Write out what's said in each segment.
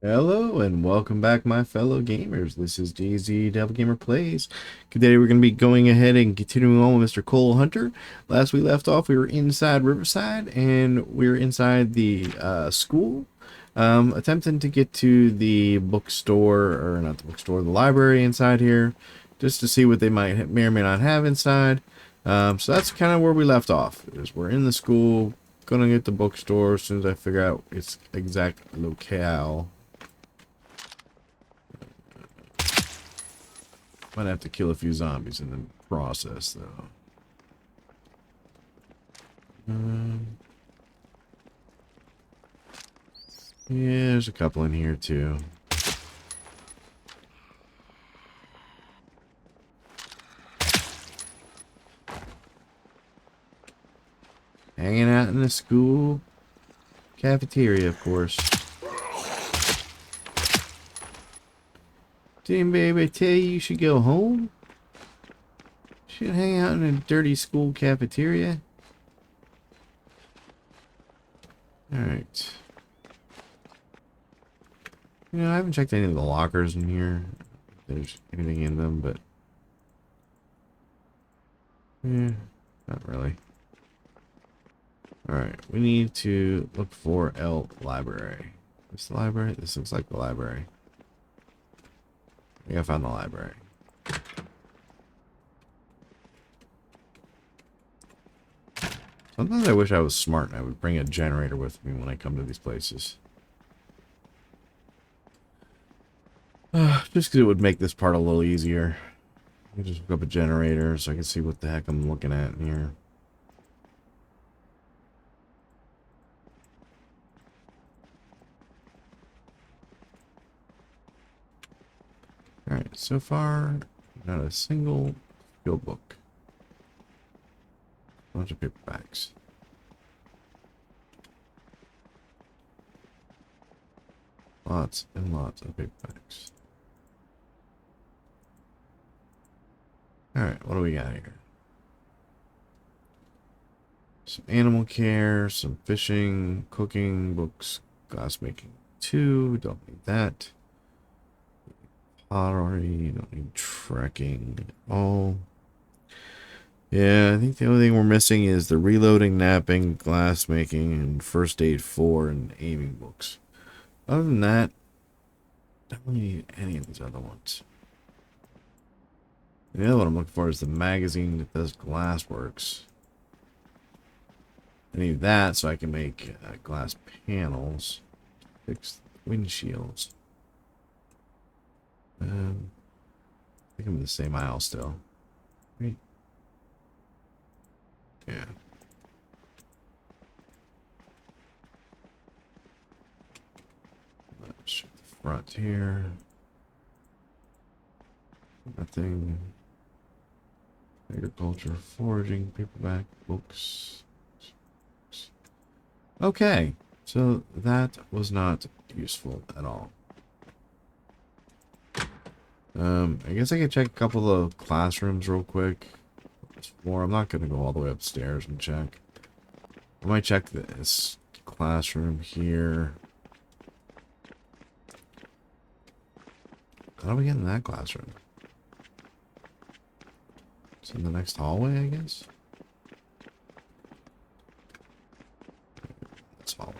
Hello and welcome back, my fellow gamers. This is DZ Devil Gamer Plays. Today we're going to be going ahead and continuing on with Mr. Cole Hunter. Last we left off, we were inside Riverside and we were inside the school, attempting to get to the bookstore, or not the bookstore, the library inside here, just to see what they may or may not have inside. So that's kind of where we left off. Is we're in the school, gonna get the bookstore as soon as I figure out its exact locale. Might have to kill a few zombies in the process, though. Yeah, there's a couple in here, too. Hanging out in the school cafeteria, of course. Didn't baby tell you should go home? Should hang out in a dirty school cafeteria? Alright. You know, I haven't checked any of the lockers in here. If there's anything in them, but... yeah, not really. Alright, we need to look for L library. This the library? This looks like the library. I think I found the library. Sometimes I wish I was smart and I would bring a generator with me when I come to these places. Just because it would make this part a little easier. I can just hook up a generator so I can see what the heck I'm looking at in here. Alright, so far, not a single skill book. Bunch of paperbacks. Lots and lots of paperbacks. Alright, what do we got here? Some animal care, some fishing, cooking, books, glassmaking 2, don't need that. Pottery, don't need trekking. Oh. Yeah, I think the only thing we're missing is the reloading, napping, glassmaking, and first aid 4 and aiming books. Other than that, I don't need any of these other ones. The other one I'm looking for is the magazine that does glassworks. I need that so I can make glass panels, fix windshields. I think I'm in the same aisle still. Right? Yeah. Let's check the front here. Nothing. Agriculture, foraging, paperback, books. Okay, so that was not useful at all. I guess I could check a couple of classrooms real quick. I'm not going to go all the way upstairs and check. I might check this classroom here. How do we get in that classroom? It's in the next hallway, I guess. This hallway.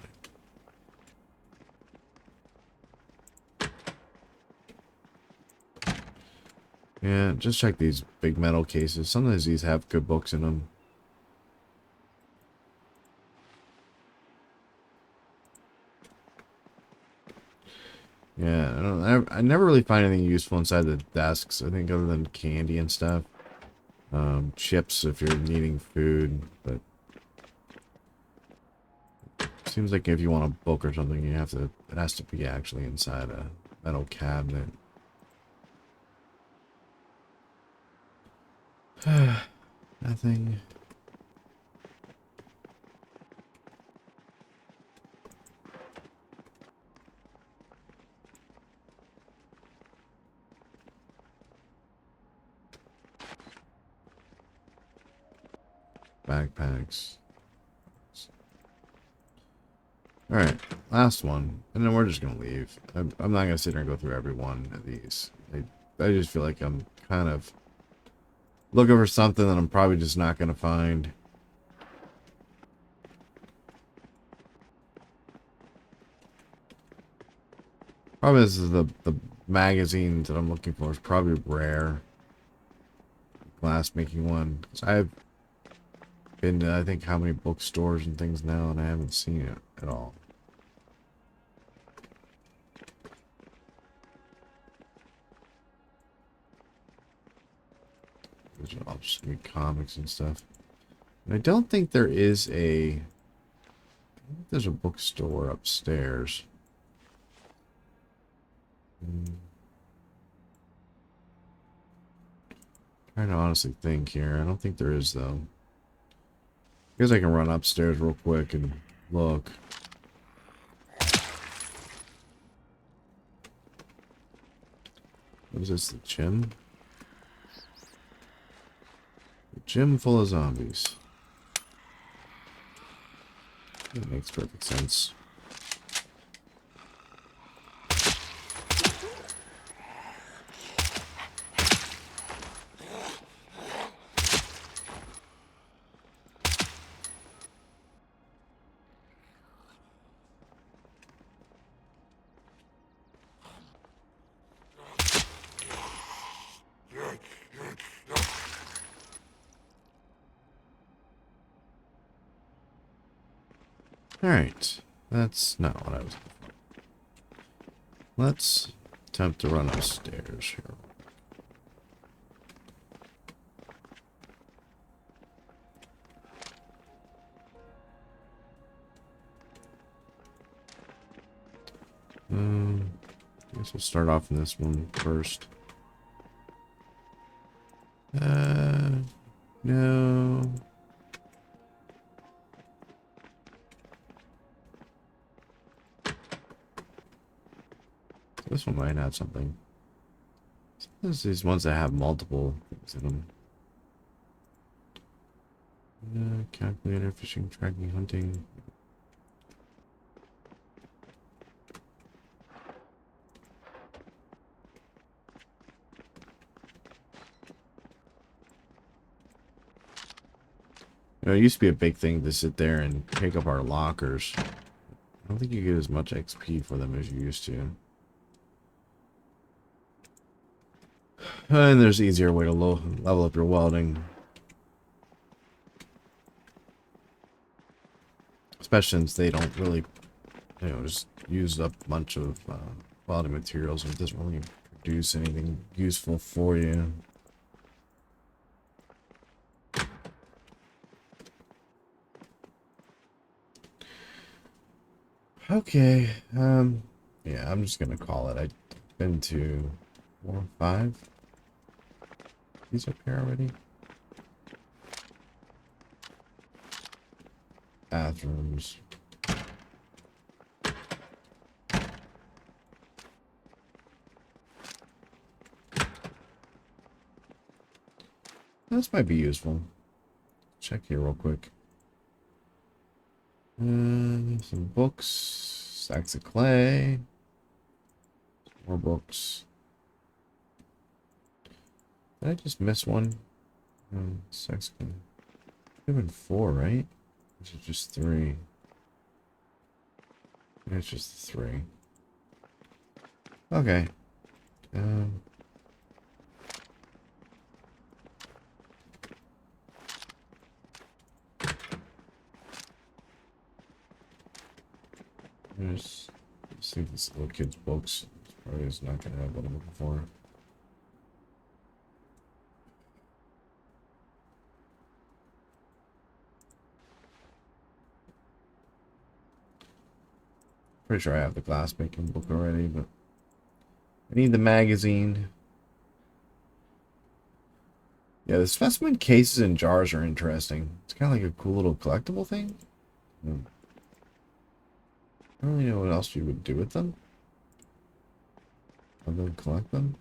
Yeah, just check these big metal cases. Sometimes these have good books in them. Yeah, I never really find anything useful inside the desks, I think, other than candy and stuff. Chips if you're needing food, but seems like if you want a book or something, you have to, it has to be actually inside a metal cabinet. Nothing. Backpacks. Alright, Last one, and then we're just gonna leave. I'm not gonna sit there and go through every one of these. I just feel like I'm kind of looking for something that I'm probably just not gonna find. Problem is the magazines that I'm looking for is probably rare. Glass making one. 'Cause I've been to, I think, how many bookstores and things now, and I haven't seen it at all. I'll just read comics and stuff. And I don't think there is a... I think there's a bookstore upstairs. Trying to honestly think here. I don't think there is, though. I guess I can run upstairs real quick and look. What is this, the gym? A gym full of zombies. That makes perfect sense. Alright, that's not what I was looking for. Let's attempt to run upstairs here. I guess we'll start off in this one first. No. This one might have something. There's these ones that have multiple things in them. Calculator, fishing, tracking, hunting. You know, it used to be a big thing to sit there and pick up our lockers. I don't think you get as much XP for them as you used to. And there's an easier way to level up your welding. Especially since they don't really, you know, just use up a bunch of welding materials and it doesn't really produce anything useful for you. Okay, yeah, I'm just gonna call it. I've been to 4 or 5. These up here already. Bathrooms. This might be useful. Check here real quick. Some books, stacks of clay, more books. Did I just miss one? Stacks of clay. Even 4, right? This is just 3. It's just 3. Okay. Let's see if this little kid's books probably is not gonna have what I'm looking for. Pretty sure I have the glass making book already, but I need the magazine. Yeah, the specimen cases and jars are interesting. It's kind of like a cool little collectible thing. I don't really know what else you would do with them. Other than collect them.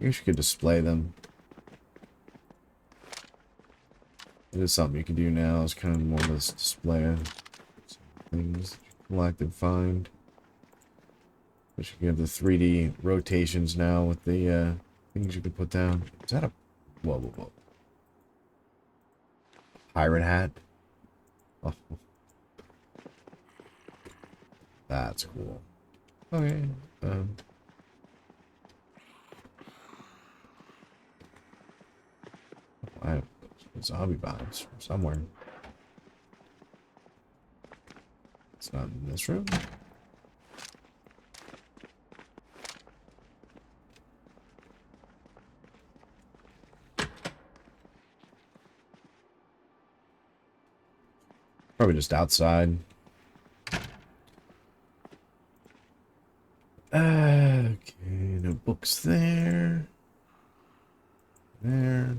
I guess you could display them. It is something you can do now. It's kind of more of this display. things collect and find. But you can have the 3D rotations now with the things you can put down. Is that a... Whoa, whoa, whoa. Pirate hat? Oh. That's cool. Okay. I have zombie bombs somewhere. It's not in this room. Probably just outside. Okay, no books there. There.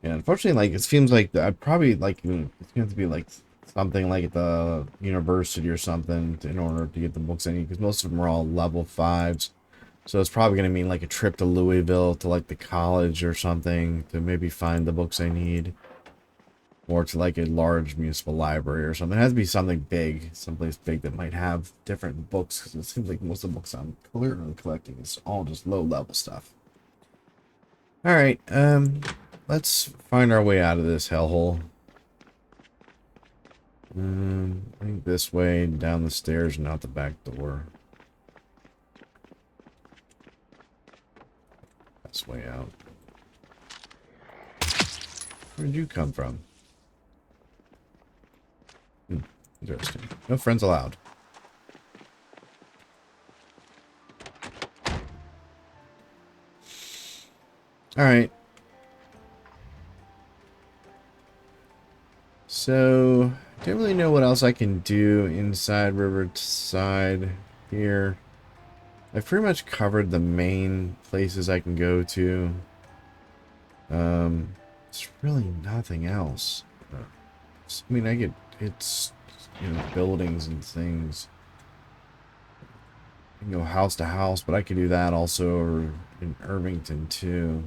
Yeah, unfortunately, like, it seems like I'd probably, like, it's going to have to be, like, something like at the university or something in order to get the books I need, because most of them are all level 5s. So it's probably going to mean, like, a trip to Louisville to, like, the college or something to maybe find the books I need. Or to, like, a large municipal library or something. It has to be something big, someplace big that might have different books, because it seems like most of the books I'm currently collecting is all just low-level stuff. Alright, let's find our way out of this hellhole. I think this way, down the stairs, and out the back door. This way out. Where'd you come from? Interesting. No friends allowed. Alright. So, I don't really know what else I can do inside Riverside here. I've pretty much covered the main places I can go to. It's really nothing else. I mean, it's, buildings and things. I can go house to house, but I could do that also in Irvington too.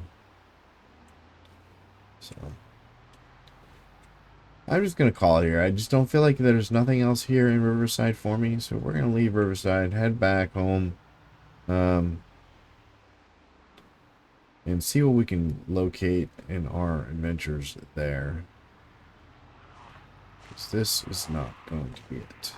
So, I'm just going to call it here. I just don't feel like there's nothing else here in Riverside for me. So we're going to leave Riverside, head back home. And see what we can locate in our adventures there. Because this is not going to be it.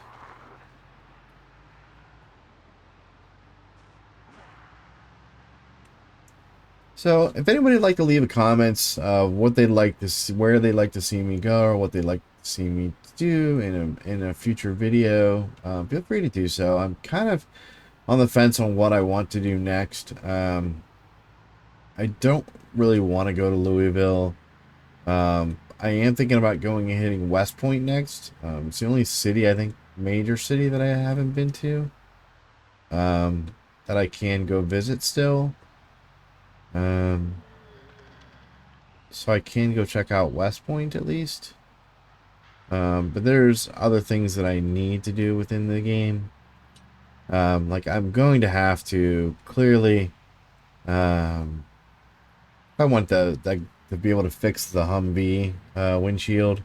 So, if anybody would like to leave a comments, what they'd like to see, where they'd like to see me go, or what they'd like to see me do in a future video, feel free to do so. I'm kind of on the fence on what I want to do next. I don't really want to go to Louisville. I am thinking about going and hitting West Point next. It's the only city, I think, major city that I haven't been to. That I can go visit still. So I can go check out West Point at least. But there's other things that I need to do within the game. Like I'm going to have to clearly, if I want to be able to fix the Humvee windshield,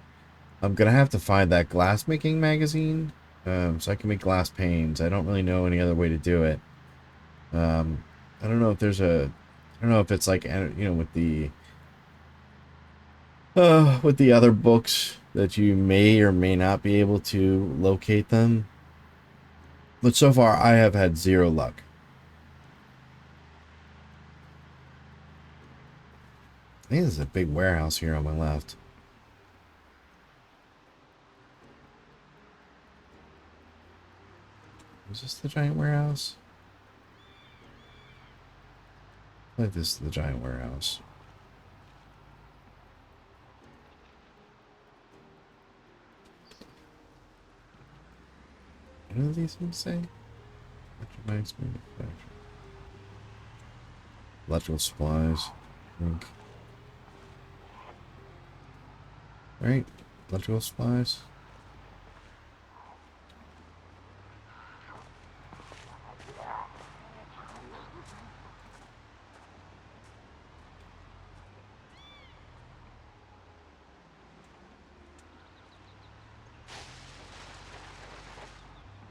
I'm gonna have to find that glass making magazine, so I can make glass panes. I don't really know any other way to do it. I don't know if there's a, I don't know if it's like, with the other books that you may or may not be able to locate them. But so far, I have had zero luck. I think there's a big warehouse here on my left. Is this the giant warehouse? I think this is the giant warehouse. What do these things say? Electrical supplies. I think. Right? Electrical supplies.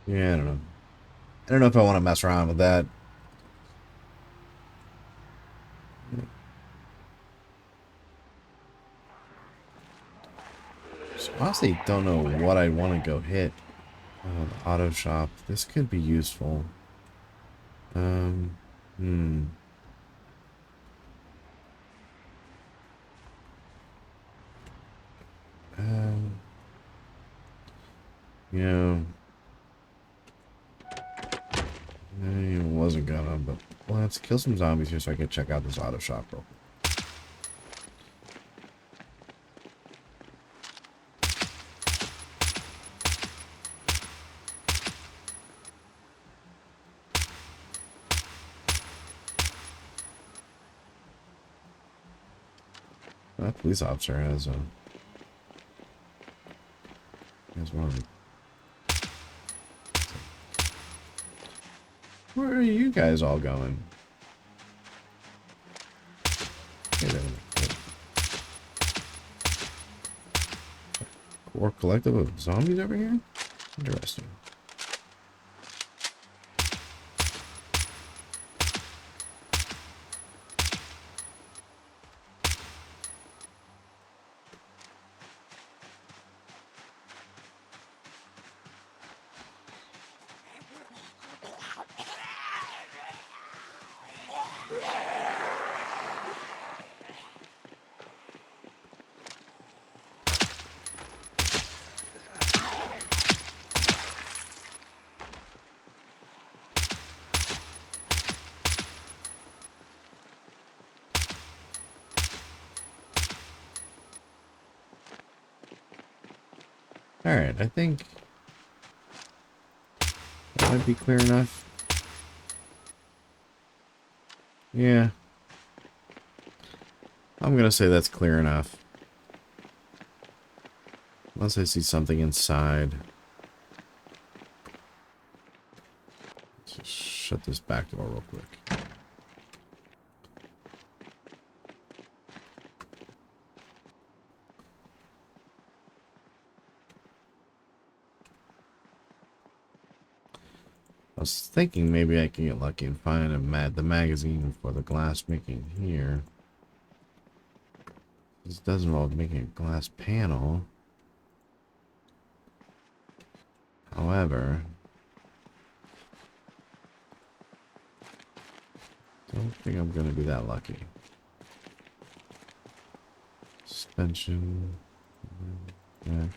Yeah, I don't know. I don't know if I want to mess around with that. So honestly, don't know what I want to go hit. The auto shop. This could be useful. Um, hmm. Um, you know, I wasn't gonna, but well, let's kill some zombies here so I can check out this auto shop real quick. That police officer has one of the. Where are you guys all going? Hey there. Core collective of zombies over here? Interesting. Alright, I think that might be clear enough. Yeah. I'm gonna say that's clear enough. Unless I see something inside. Let's just shut this back door real quick. I was thinking maybe I can get lucky and find the magazine for the glass making here. This does involve making a glass panel. However, don't think I'm gonna be that lucky. Suspension. Back.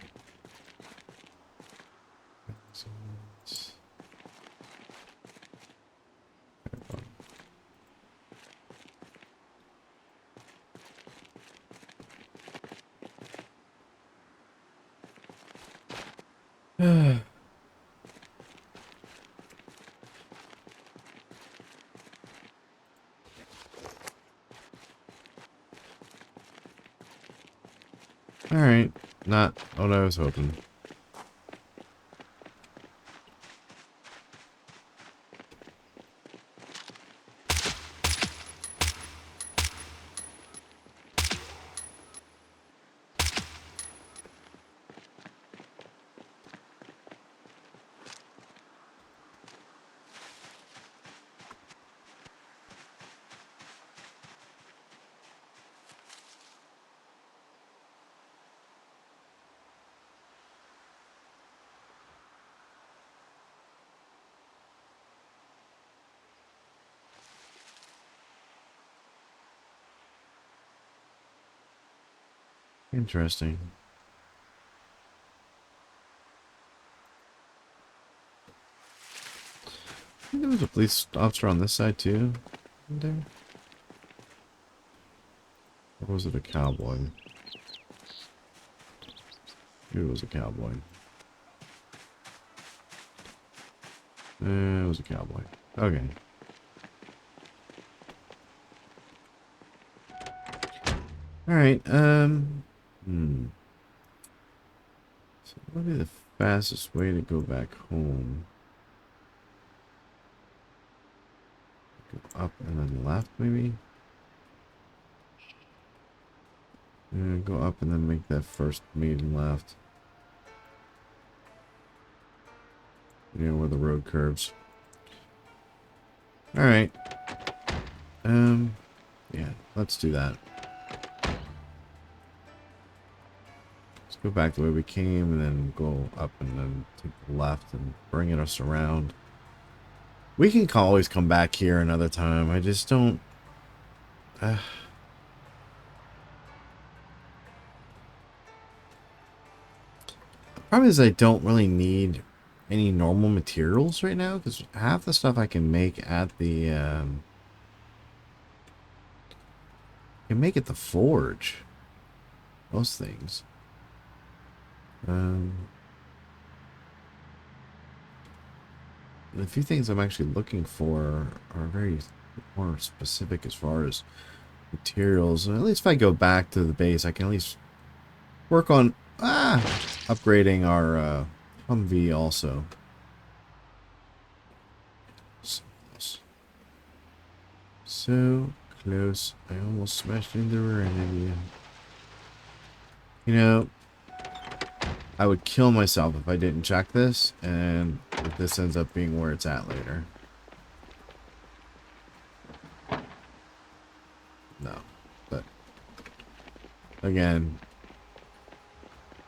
Alright, not what I was hoping. Interesting. I think there was a police officer on this side too. Wasn't there? Or was it a cowboy? Maybe it was a cowboy. It was a cowboy. Okay. Alright, So what would be the fastest way to go back home? Go up and then left, maybe? Go up and then make that first maiden left. you know, where the road curves. All right. Yeah, let's do that. Let's go back the way we came and then go up and then take the left and bring us around. We can always come back here another time. I just don't... Problem is I don't really need any normal materials right now because half the stuff I can make at the... I can make at the forge. Most things. The few things I'm actually looking for are very more specific as far as materials. And at least if I go back to the base, I can at least work on upgrading our Humvee also. So close. So close. I almost smashed into the rear end of you. You know, I would kill myself if I didn't check this, and if this ends up being where it's at later. No, but again,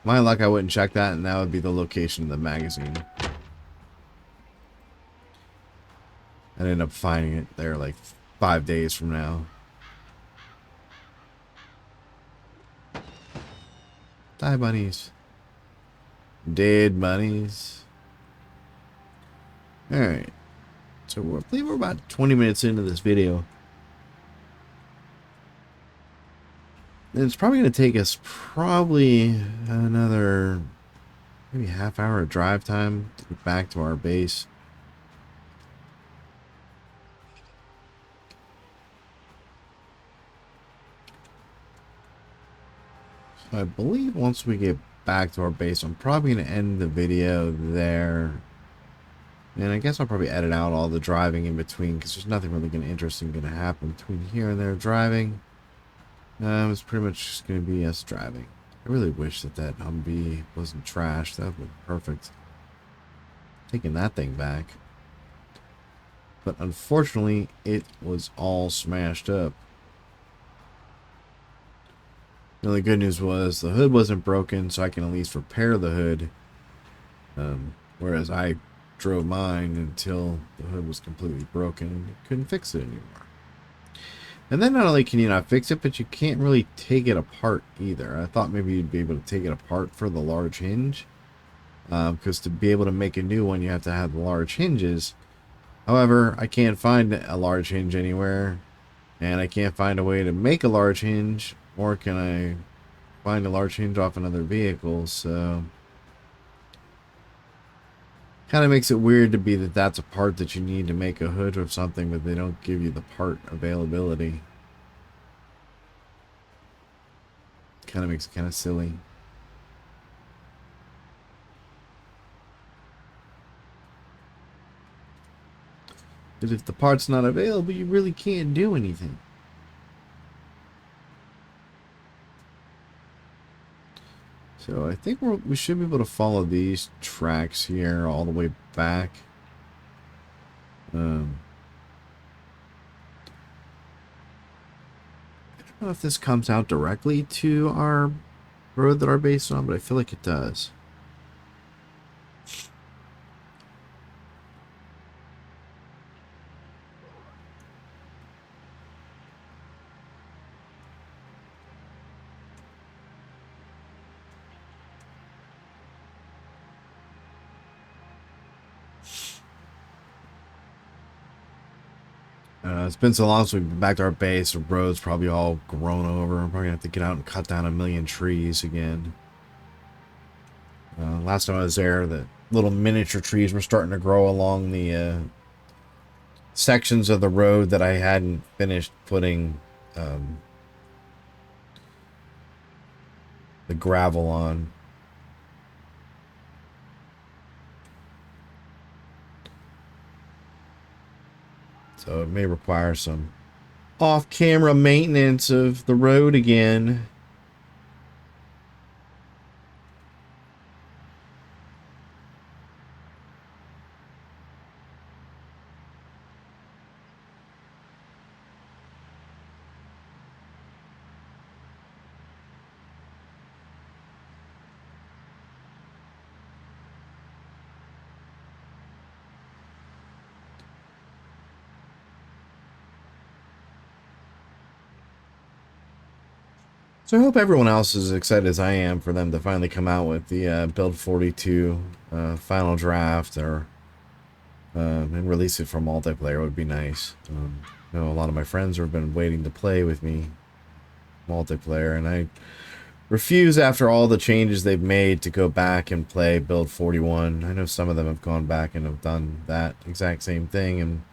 my luck, I wouldn't check that, and that would be the location of the magazine. I'd end up finding it there like 5 days from now. Die bunnies. Dead bunnies. Alright. So I believe we're about 20 minutes into this video. And it's probably going to take us probably another maybe half-hour drive time to get back to our base. So I believe once we get back to our base, I'm probably going to end the video there. And I guess I'll probably edit out all the driving in between because there's nothing really interesting going to happen between here and there driving. It's pretty much just going to be us driving. I really wish that that Humvee wasn't trashed. That would be perfect. Taking that thing back. But unfortunately, it was all smashed up. The only good news was the hood wasn't broken, so I can at least repair the hood. Whereas I drove mine until the hood was completely broken and couldn't fix it anymore. And then not only can you not fix it, but you can't really take it apart either. I thought maybe you'd be able to take it apart for the large hinge. Because to be able to make a new one, you have to have the large hinges. However, I can't find a large hinge anywhere. And I can't find a way to make a large hinge. Or can I find a large hinge off another vehicle, so... Kind of makes it weird to be that that's a part that you need to make a hood or something, but they don't give you the part availability. Kind of makes it kind of silly. But if the part's not available, you really can't do anything. So I think we should be able to follow these tracks here all the way back. I don't know if this comes out directly to our road that our base is on, but I feel like it does. It's been so long since we've been back to our base. The road's probably all grown over. I'm probably going to have to get out and cut down 1,000,000 trees again. Last time I was there, the little miniature trees were starting to grow along the sections of the road that I hadn't finished putting the gravel on. So it may require some off-camera maintenance of the road again. So I hope everyone else is as excited as I am for them to finally come out with the Build 42 final draft, or and release it for multiplayer would be nice. I know a lot of my friends have been waiting to play with me multiplayer, and I refuse, after all the changes they've made, to go back and play Build 41. I know some of them have gone back and have done that exact same thing, and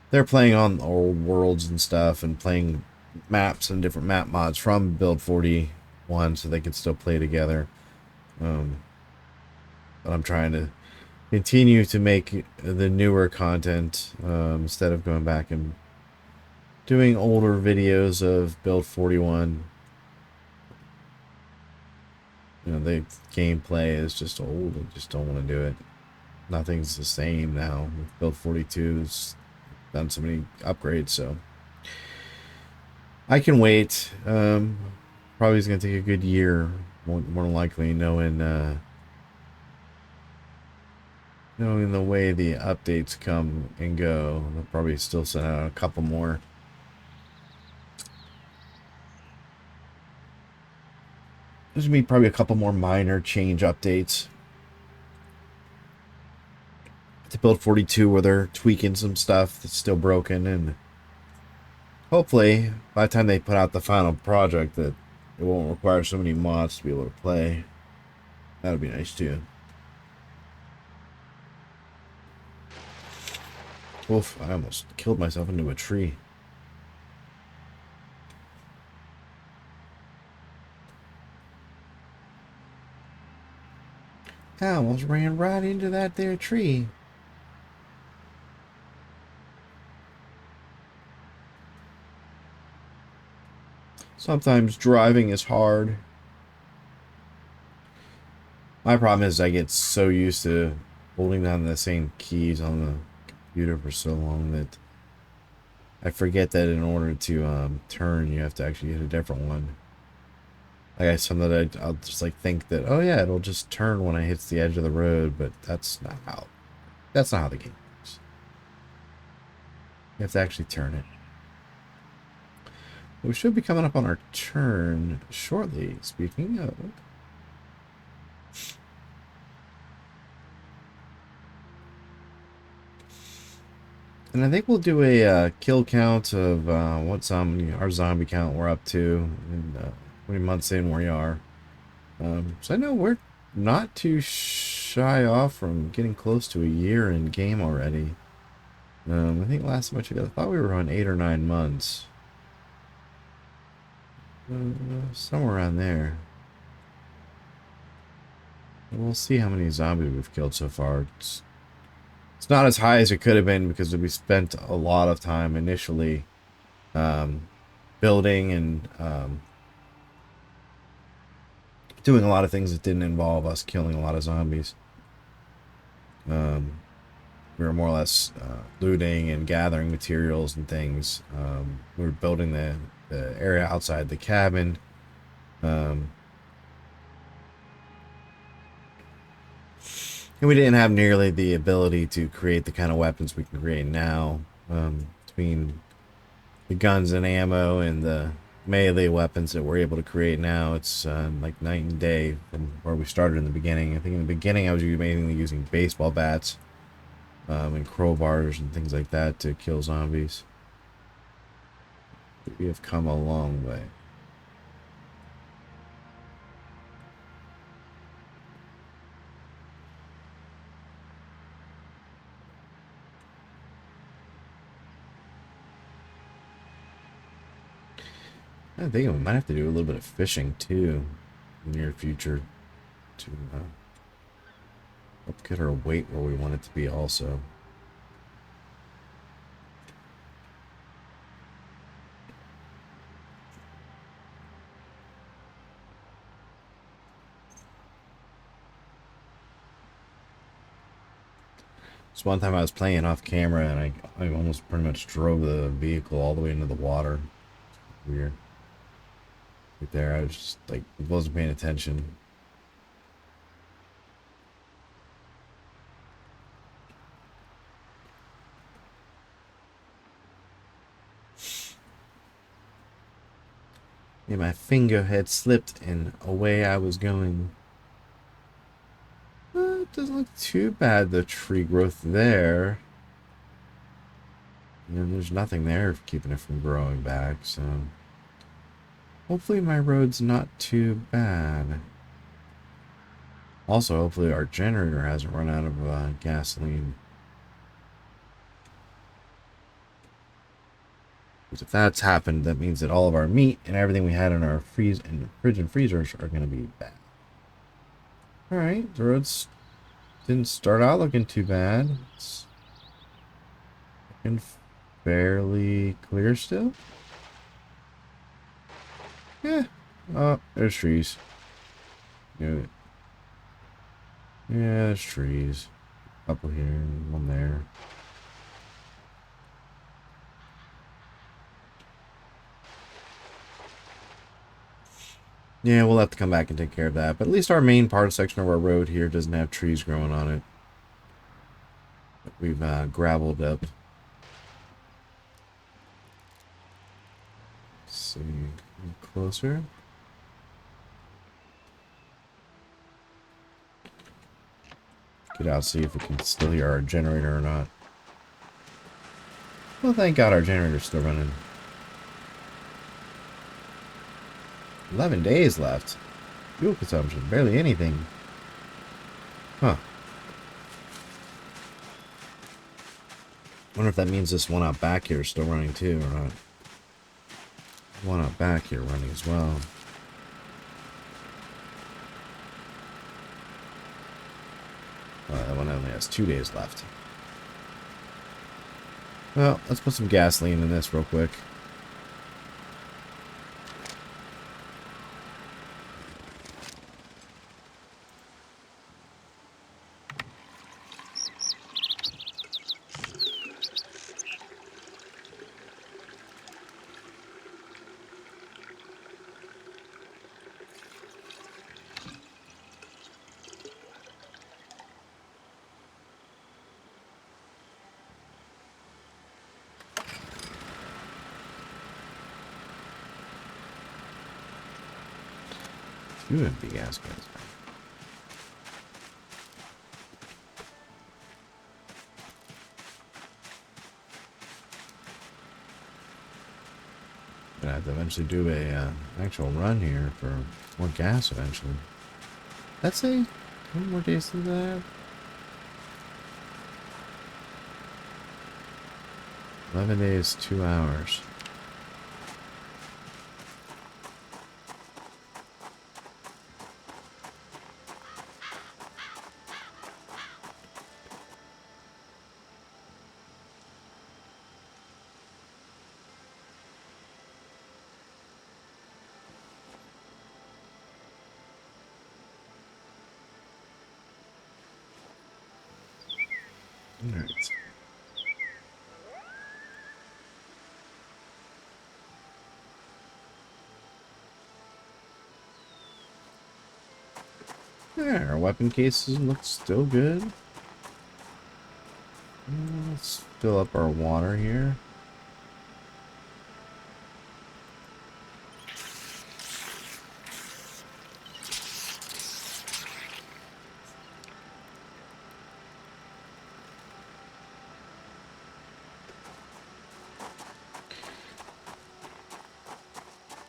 they're playing on old worlds and stuff, and playing maps and different map mods from Build 41 so they can still play together. But I'm trying to continue to make the newer content instead of going back and doing older videos of Build 41. You know, the gameplay is just old. I just don't want to do it. Nothing's the same now. Build 42's done so many upgrades, so I can wait. Probably is going to take a good year, more than likely, knowing the way the updates come and go. They'll probably still send out a couple more. There's going to be probably a couple more minor change updates to Build 42 where they're tweaking some stuff that's still broken, and hopefully by the time they put out the final project that it won't require so many mods to be able to play. That would be nice too. Oof, I almost killed myself into a tree. I almost ran right into that there tree. Sometimes driving is hard. My problem is I get so used to holding down the same keys on the computer for so long that I forget that in order to turn, you have to actually hit a different one. Like I'll just like think that, oh yeah, it'll just turn when I hit the edge of the road, but that's not how the game works. You have to actually turn it. We should be coming up on our turn shortly, speaking of. And I think we'll do a kill count of our zombie count we're up to, and how many months in we are. So I know we're not too shy off from getting close to a year in game already. I think last time I checked, I thought we were on 8 or 9 months. Somewhere around there. We'll see how many zombies we've killed so far. It's not as high as it could have been because we spent a lot of time initially building and doing a lot of things that didn't involve us killing a lot of zombies. We were more or less looting and gathering materials and things. We were building the area outside the cabin. And we didn't have nearly the ability to create the kind of weapons we can create now. Between the guns and ammo and the melee weapons that we're able to create now, it's like night and day from where we started in the beginning. I think in the beginning I was mainly using baseball bats and crowbars and things like that to kill zombies. But we have come a long way. I think we might have to do a little bit of fishing too in the near future to help get our weight where we want it to be also. So one time I was playing off camera and I almost pretty much drove the vehicle all the way into the water. Weird. Right there, I was just like, wasn't paying attention. Yeah, my finger had slipped and away I was going. It doesn't look too bad, the tree growth there. And there's nothing there keeping it from growing back, so hopefully my road's not too bad. Also, hopefully our generator hasn't run out of gasoline. Because if that's happened, that means that all of our meat and everything we had in our fridge and freezers are going to be bad. Alright, the roads didn't start out looking too bad. It's looking fairly clear still. Yeah. Oh, there's trees. Good. Yeah, there's trees. A couple here, one there. Yeah, we'll have to come back and take care of that. But at least our main part section of our road here doesn't have trees growing on it. We've gravelled up. Let's see, closer. Get out, see if we can still hear our generator or not. Well, thank God our generator's still running. 11 days left. Fuel consumption, barely anything. Huh. Wonder if that means this one out back here is still running too or not. One out back here running as well. That one only has 2 days left. Well, let's put some gasoline in this real quick. Two empty gas cans. Gonna have to eventually do a actual run here for more gas eventually. Let's say how many more days do that? 11 days, 2 hours. Alright. There, our weapon cases look still good. Let's fill up our water here.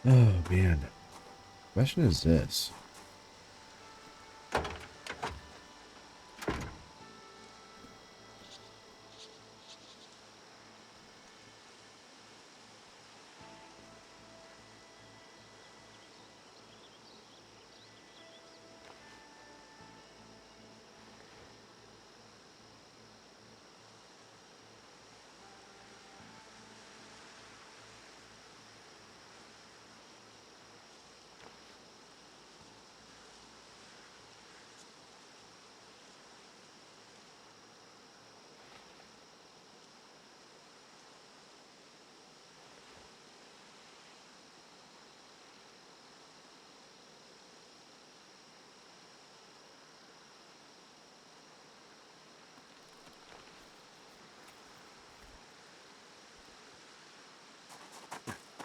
Oh man. Question is this.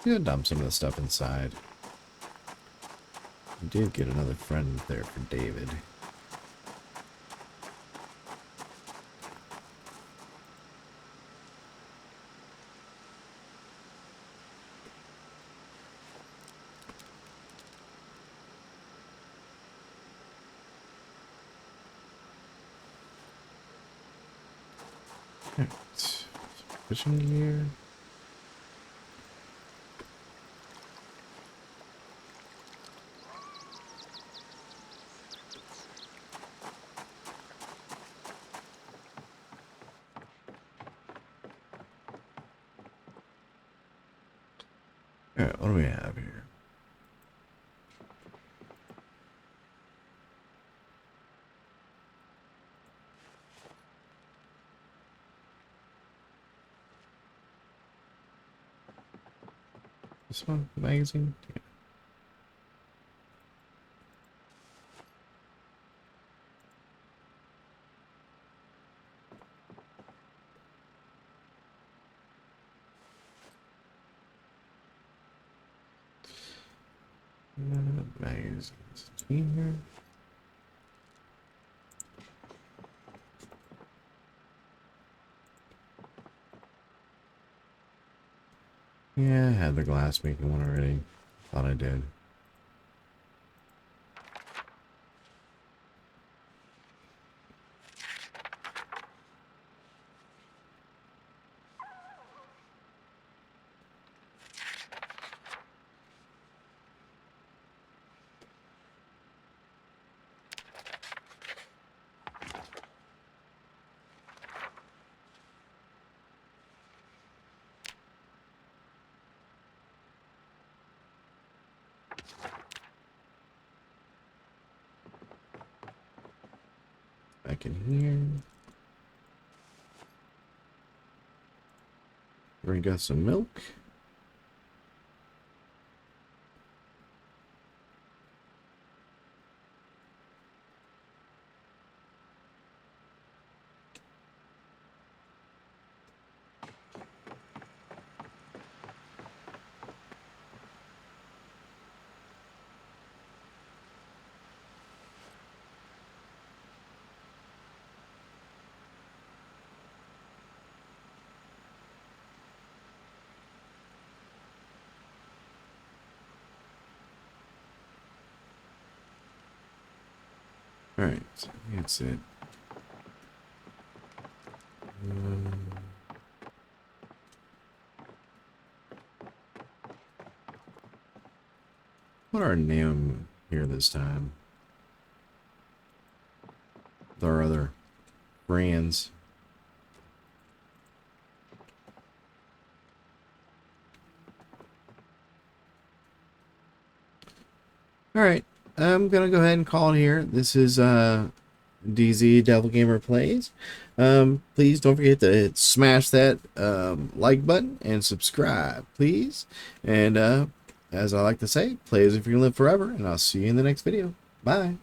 I'm gonna dump some of the stuff inside. I did get another friend there for David. Alright. Fishing gear. Alright, what do we have here? This one? Magazine? Yeah. Magazines in here. Yeah, I had the glass making one already. Thought I did. Back in here. We got some milk. Alright, that's it. What our name here this time? With our other brands. Alright, I'm gonna go ahead and call it here. This is DZ Devil Gamer Plays. Please don't forget to smash that like button and subscribe, please. And as I like to say, play as if you live forever, and I'll see you in the next video. Bye.